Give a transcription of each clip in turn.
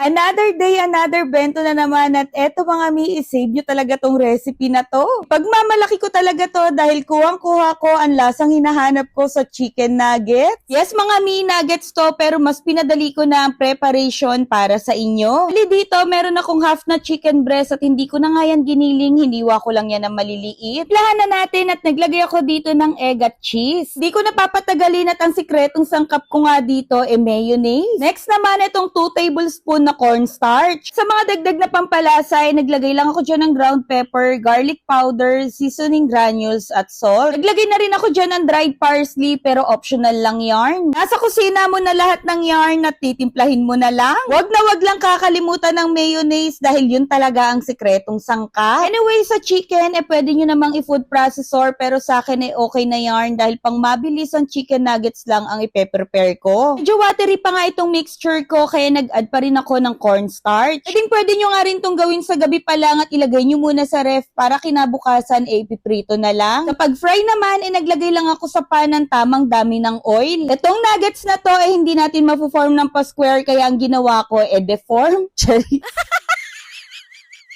Another day, another bento na naman at eto mga mi, isave nyo talaga tong recipe na to. Pagmamalaki ko talaga to dahil kuwang-kuha ko ang lasang hinahanap ko sa chicken nuggets. Yes mga mi, nuggets to pero mas pinadali ko na ang preparation para sa inyo. Dali dito, meron akong half na chicken breast at hindi ko na nga yan giniling, hiniwa ko lang yan ng maliliit. Lahan na natin at naglagay ako dito ng egg at cheese. Di ko napapatagalin at ang sikretong sangkap ko nga dito mayonnaise. Next naman itong 2 tablespoon na cornstarch. Sa mga dagdag na pampalasa ay naglagay lang ako dyan ng ground pepper, garlic powder, seasoning granules at salt. Naglagay na rin ako dyan ng dried parsley pero optional lang yarn. Nasa kusina mo na lahat ng yarn at titimplahin mo na lang. Wag na wag lang kakalimutan ng mayonnaise dahil yun talaga ang sikretong sangka. Anyway, sa chicken pwede nyo namang i-food processor pero sa akin okay na yarn dahil pang mabilis ang chicken nuggets lang ang ipe-prepare ko. Medyo watery pa nga itong mixture ko kaya nag-add pa rin ako ng cornstarch. Pwede nyo nga rin itong gawin sa gabi pa lang at ilagay nyo muna sa ref para kinabukasan ipiprito na lang. Kapag fry naman naglagay lang ako sa pan ng tamang dami ng oil. Itong nuggets na to hindi natin mapo-form ng pa-square kaya ang ginawa ko deform.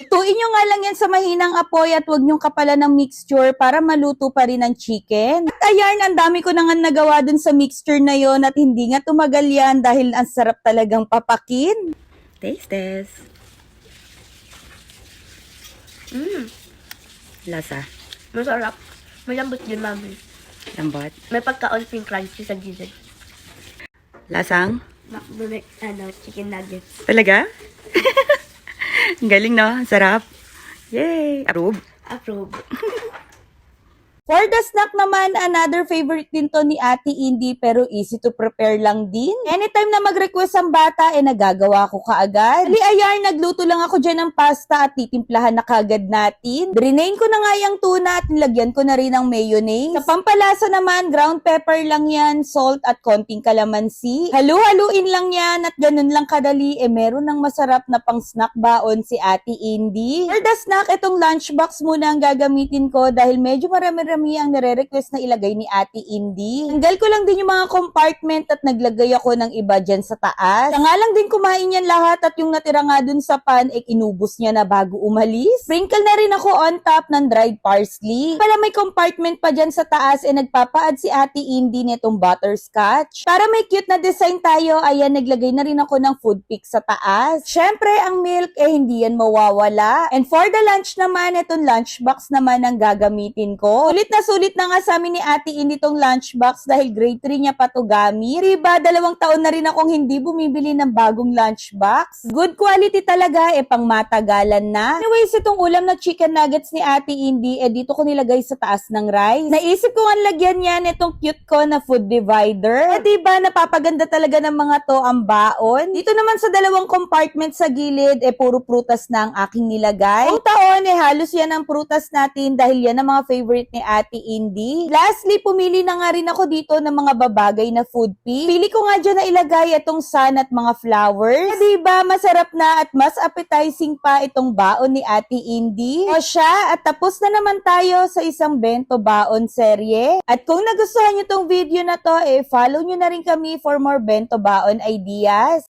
Tuin nyo nga lang yan sa mahinang apoy at huwag nyong kapalan ng mixture para maluto pa rin ang chicken. At ayan, ang dami ko na nga nagawa dun sa mixture na yon at hindi nga tumagal yan dahil ang sarap talagang papakin. Taste test. Lasa. Masarap. Malambot din, mami. Lambot. May pagka-onting crunchy sa gilid. Lasang? McDonald's, chicken nuggets. Talaga? Ang galing, no? Sarap. Yay! Approve. Approve. For the snack naman, another favorite din to ni Ate Indy pero easy to prepare lang din. Anytime na mag-request ang bata, nagagawa ko kaagad. Ali ayar, nagluto lang ako dyan ng pasta at titimplahan na kaagad natin. Drinain ko na nga yung tuna at nilagyan ko na rin ng mayonnaise. Sa pampalasa naman, ground pepper lang yan, salt at konting kalamansi. Halu-haluin lang yan at ganun lang kadali. Meron ng masarap na pang snack baon si Ate Indy. For the snack, itong lunchbox muna ang gagamitin ko dahil medyo marami ang nire-request na ilagay ni Ate Indy. Tanggal ko lang din yung mga compartment at naglagay ako ng iba dyan sa taas. Siya nga lang din kumain yan lahat at yung natira nga dun sa pan, inubos niya na bago umalis. Sprinkle na rin ako on top ng dried parsley. Pala may compartment pa dyan sa taas, nagpapa-add si Ate Indy nitong butterscotch. Para may cute na design tayo, ayan, naglagay na rin ako ng food pick sa taas. Syempre, ang milk, hindi yan mawawala. And for the lunch naman, itong lunchbox naman ang gagamitin ko. Sulit na nga sa amin ni Ate Indy tong lunchbox dahil grade 3 niya pa to gamit. Diba, 2 taon na rin akong hindi bumibili ng bagong lunchbox. Good quality talaga, pang matagalan na. Anyways, itong ulam na chicken nuggets ni Ate Indy, dito ko nilagay sa taas ng rice. Naisip ko nga lagyan yan itong cute ko na food divider. Diba, napapaganda talaga ng mga to ang baon. Dito naman sa 2 compartment sa gilid, puro prutas na ang aking nilagay. Ang taon, halos yan ang prutas natin dahil yan ang mga favorite ni Ate Indy. Lastly, pumili na nga rin ako dito ng mga babagay na food pick. Pili ko nga dyan na ilagay itong sun at mga flowers. Diba, masarap na at mas appetizing pa itong baon ni Ate Indy. O siya, at tapos na naman tayo sa isang bento baon serye. At kung nagustuhan nyo tong video na to, follow nyo na rin kami for more bento baon ideas.